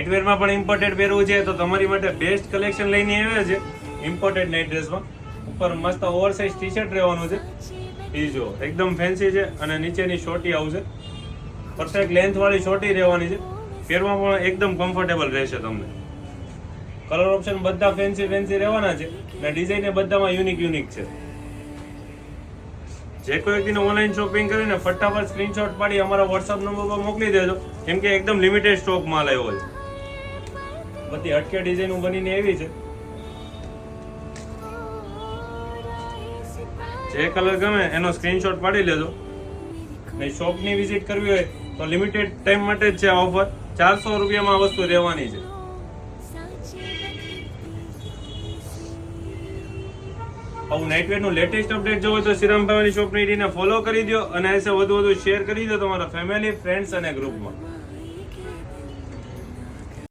નાઇટવેરમાં પણ ઇમ્પોર્ટેડ પહેરવું છે તો તમારી માટે બેસ્ટ કલેક્શન લઈને આવ્યા છે ઇમ્પોર્ટેડ નાઇટ ડ્રેસમાં. ઉપર મસ્ત ઓવરસાઇઝ ટી શર્ટ રહેવાનું છે, એ જો એકદમ ફેન્સી છે અને નીચેની શોર્ટી આવશે, પરફેક્ટ લેન્થ વાળી શોર્ટી રહેવાની છે. પહેરવામાં પણ એકદમ કમ્ફર્ટેબલ રહેશે તમને. કલર ઓપ્શન બધા ફેન્સી રહેવાના છે અને ડિઝાઇન એ બધામાં યુનિક છે. જે કોઈ વ્યક્તિને ઓનલાઈન શોપિંગ કરીને ફટાફટ સ્ક્રીનશોટ પાડી અમારા વોટ્સઅપ નંબર પર મોકલી દેજો, કેમ કે એકદમ લિમિટેડ સ્ટોક માલ આવ્યો છે. બધી હટકે ડિઝાઇનો બનીને એવી છે. જે કલર ગમે એનો સ્ક્રીનશોટ પાડી લેજો. ને શોપની વિઝિટ કરવી હોય તો લિમિટેડ ટાઈમ માટે જ છે આ ઓફર. 400 રૂપિયામાં આ વસ્તુ રહેવાની છે. આવું નાઇટવેરનું લેટેસ્ટ અપડેટ જોવો તો શ્રીરામ ફેમિલી શોપની આઈડીને ફોલો કરી દો અને એસે વધુ શેર કરી દો તમારા ફેમિલી, ફ્રેન્ડ્સ અને ગ્રુપમાં.